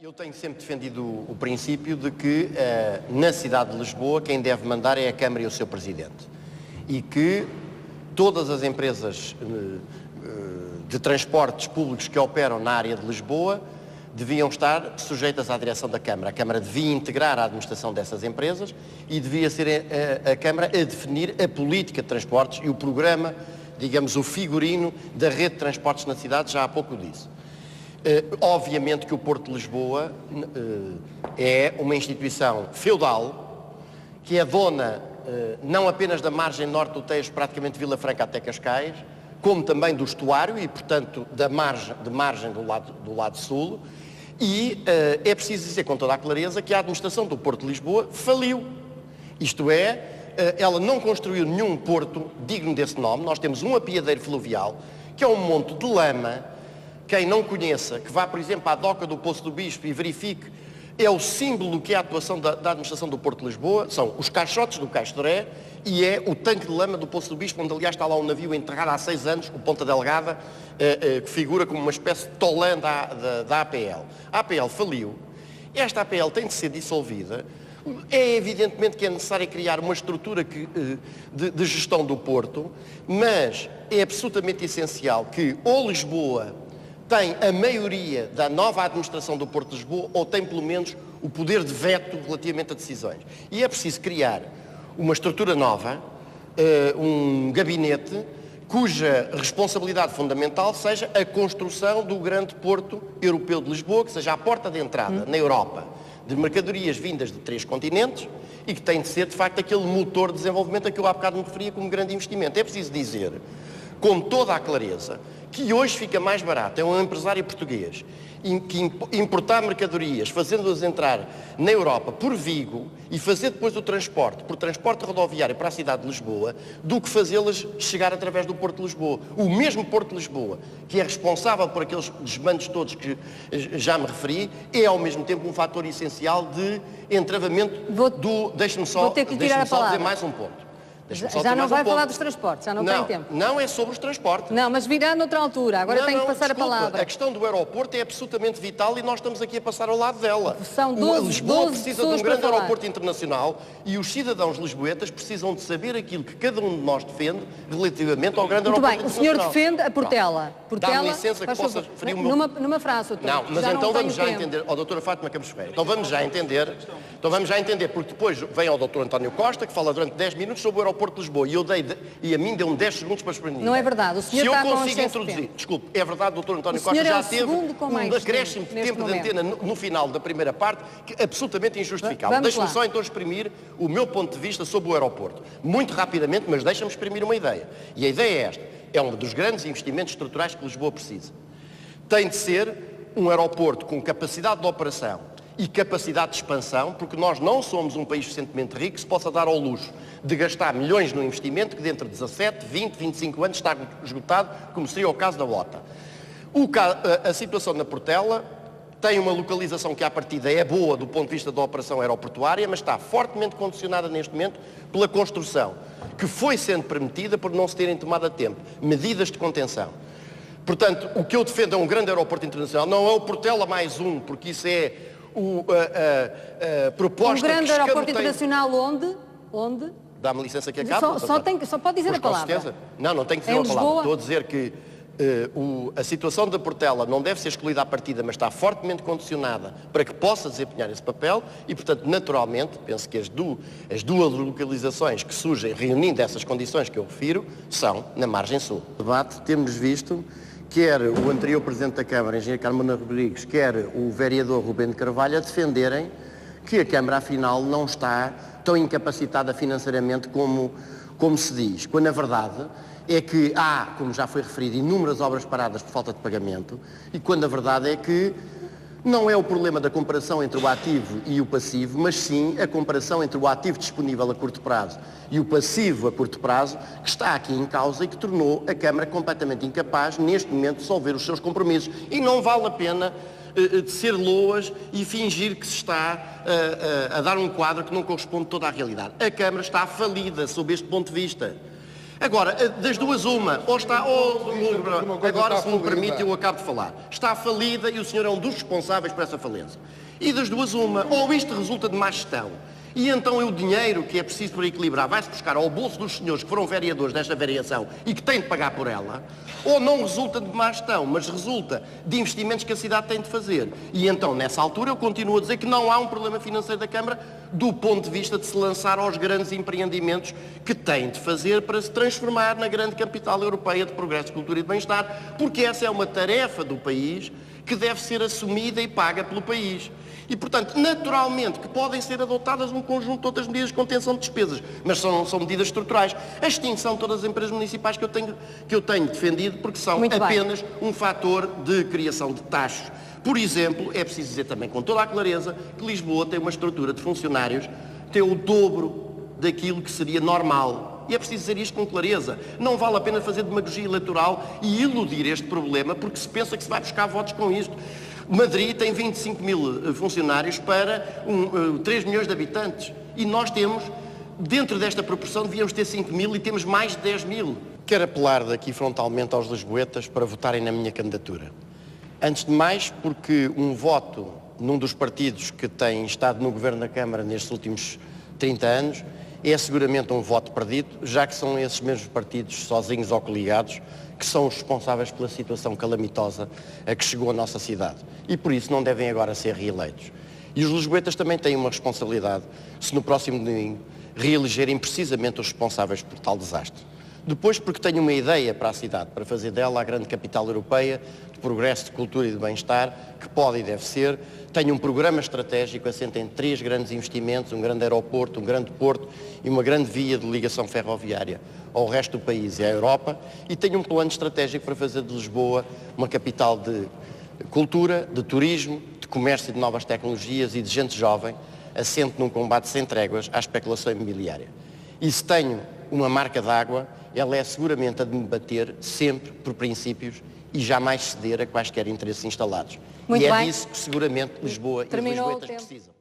Eu tenho sempre defendido o princípio de que na cidade de Lisboa quem deve mandar é a Câmara e o seu Presidente. E que todas as empresas de transportes públicos que operam na área de Lisboa deviam estar sujeitas à direção da Câmara. A Câmara devia integrar a administração dessas empresas e devia ser a Câmara a definir a política de transportes e o programa, digamos, o figurino da rede de transportes na cidade, já há pouco disse. Obviamente que o Porto de Lisboa é uma instituição feudal que é dona não apenas da margem norte do Tejo, praticamente Vila Franca até Cascais, como também do estuário e, portanto, da margem do lado sul. E é preciso dizer com toda a clareza que a administração do Porto de Lisboa faliu. Isto é, ela não construiu nenhum porto digno desse nome. Nós temos um apiadeiro fluvial, que é um monte de lama. Quem não conheça, que vá, por exemplo, à doca do Poço do Bispo e verifique, é o símbolo que é a atuação da administração do Porto de Lisboa, são os caixotes do Cais de Toré e é o tanque de lama do Poço do Bispo, onde aliás está lá um navio enterrado há 6 anos, o Ponta Delgada, que figura como uma espécie de tolã da APL. A APL faliu, esta APL tem de ser dissolvida, é evidentemente que é necessário criar uma estrutura de gestão do Porto, mas é absolutamente essencial que ou Lisboa tem a maioria da nova administração do Porto de Lisboa ou tem pelo menos o poder de veto relativamente a decisões. E é preciso criar uma estrutura nova, um gabinete, cuja responsabilidade fundamental seja a construção do grande Porto Europeu de Lisboa, que seja a porta de entrada na Europa de mercadorias vindas de 3 continentes e que tem de ser, de facto, aquele motor de desenvolvimento a que eu há bocado me referia como grande investimento. É preciso dizer, com toda a clareza, que hoje fica mais barato, é um empresário português, que importar mercadorias, fazendo-as entrar na Europa por Vigo e fazer depois o transporte, por transporte rodoviário para a cidade de Lisboa, do que fazê-las chegar através do Porto de Lisboa. O mesmo Porto de Lisboa, que é responsável por aqueles desmandos todos que já me referi, é ao mesmo tempo um fator essencial de entravamento do... Deixe-me só dizer mais um ponto. Já não vai falar dos transportes, já não tem tempo. Não é sobre os transportes. Não, mas virá noutra altura, agora tenho que passar a palavra. A questão do aeroporto é absolutamente vital e nós estamos aqui a passar ao lado dela. São 12 Lisboa precisa de um grande aeroporto internacional e os cidadãos lisboetas precisam de saber aquilo que cada um de nós defende relativamente ao grande aeroporto internacional. Muito bem, o senhor defende a Portela. Dá-me licença que possa referir numa frase, doutor. Não, mas então vamos já entender, doutora Fátima Campos Ferreira, então vamos já entender, porque depois vem ao doutor António Costa, que fala durante 10 minutos sobre o aeroporto de Lisboa, e a mim deu-me 10 segundos para explicar. Não é verdade, o senhor está com excesso de tempo. Se eu consigo introduzir, desculpe, é verdade, o doutor António Costa já teve um acréscimo de tempo de antena no final da primeira parte, que é absolutamente injustificável. Deixe-me só então exprimir o meu ponto de vista sobre o aeroporto. Muito rapidamente, mas deixa-me exprimir uma ideia. E a ideia é esta, é um dos grandes investimentos estruturais que Lisboa precisa. Tem de ser um aeroporto com capacidade de operação e capacidade de expansão, porque nós não somos um país suficientemente rico que se possa dar ao luxo de gastar milhões no investimento que dentro de 17, 20, 25 anos está esgotado, como seria o caso da OTA. A situação na Portela tem uma localização que à partida é boa do ponto de vista da operação aeroportuária, mas está fortemente condicionada neste momento pela construção, que foi sendo permitida por não se terem tomado a tempo medidas de contenção. Portanto, o que eu defendo é um grande aeroporto internacional, não é o Portela mais um, porque isso é a proposta... Um grande aeroporto internacional onde? Dá-me licença que acabe. Só pode dizer a palavra. Com certeza. Não tem que dizer a palavra. Estou a dizer que a situação da Portela não deve ser excluída à partida, mas está fortemente condicionada para que possa desempenhar esse papel e, portanto, naturalmente, penso que as duas localizações que surgem reunindo essas condições que eu refiro são na margem sul. No debate temos visto quer o anterior Presidente da Câmara, Engenheiro Carmona Rodrigues, quer o vereador Rubén de Carvalho a defenderem que a Câmara, afinal, não está tão incapacitada financeiramente como se diz, quando a verdade é que há, como já foi referido, inúmeras obras paradas por falta de pagamento e quando a verdade é que não é o problema da comparação entre o ativo e o passivo, mas sim a comparação entre o ativo disponível a curto prazo e o passivo a curto prazo que está aqui em causa e que tornou a Câmara completamente incapaz, neste momento, de solver os seus compromissos. E não vale a pena de ser loas e fingir que se está a dar um quadro que não corresponde toda à realidade. A Câmara está falida sob este ponto de vista. Agora, das duas uma, ou está, agora se me permite eu acabo de falar, está falida e o senhor é um dos responsáveis por essa falência. E das duas uma, ou isto resulta de má gestão, e então o dinheiro que é preciso para equilibrar vai-se buscar ao bolso dos senhores que foram vereadores desta variação e que têm de pagar por ela, ou não resulta de má gestão, mas resulta de investimentos que a cidade tem de fazer. E então, nessa altura, eu continuo a dizer que não há um problema financeiro da Câmara do ponto de vista de se lançar aos grandes empreendimentos que tem de fazer para se transformar na grande capital europeia de progresso, cultura e de bem-estar, porque essa é uma tarefa do país que deve ser assumida e paga pelo país. E, portanto, naturalmente que podem ser adotadas um conjunto de outras medidas de contenção de despesas, mas são medidas estruturais. A extinção de todas as empresas municipais que eu tenho defendido, porque são apenas um fator de criação de taxas. Por exemplo, é preciso dizer também com toda a clareza que Lisboa tem uma estrutura de funcionários, tem o dobro daquilo que seria normal. E é preciso dizer isto com clareza. Não vale a pena fazer demagogia eleitoral e iludir este problema, porque se pensa que se vai buscar votos com isto. Madrid tem 25 mil funcionários para 3 milhões de habitantes. E nós temos, dentro desta proporção, devíamos ter 5 mil e temos mais de 10 mil. Quero apelar daqui frontalmente aos lisboetas para votarem na minha candidatura. Antes de mais, porque um voto num dos partidos que tem estado no Governo da Câmara nestes últimos 30 anos é seguramente um voto perdido, já que são esses mesmos partidos, sozinhos ou coligados, que são os responsáveis pela situação calamitosa a que chegou a nossa cidade. E por isso não devem agora ser reeleitos. E os lisboetas também têm uma responsabilidade, se no próximo domingo reelegerem precisamente os responsáveis por tal desastre. Depois, porque tenho uma ideia para a cidade, para fazer dela a grande capital europeia de progresso, de cultura e de bem-estar, que pode e deve ser. Tenho um programa estratégico assente em 3 grandes investimentos, um grande aeroporto, um grande porto e uma grande via de ligação ferroviária ao resto do país e à Europa. E tenho um plano estratégico para fazer de Lisboa uma capital de cultura, de turismo, de comércio e de novas tecnologias e de gente jovem, assente num combate sem tréguas à especulação imobiliária. E se tenho uma marca d'água, ela é seguramente a de me bater sempre por princípios e jamais ceder a quaisquer interesses instalados. Muito e é bem. disso que seguramente Lisboa e os lisboetas precisam.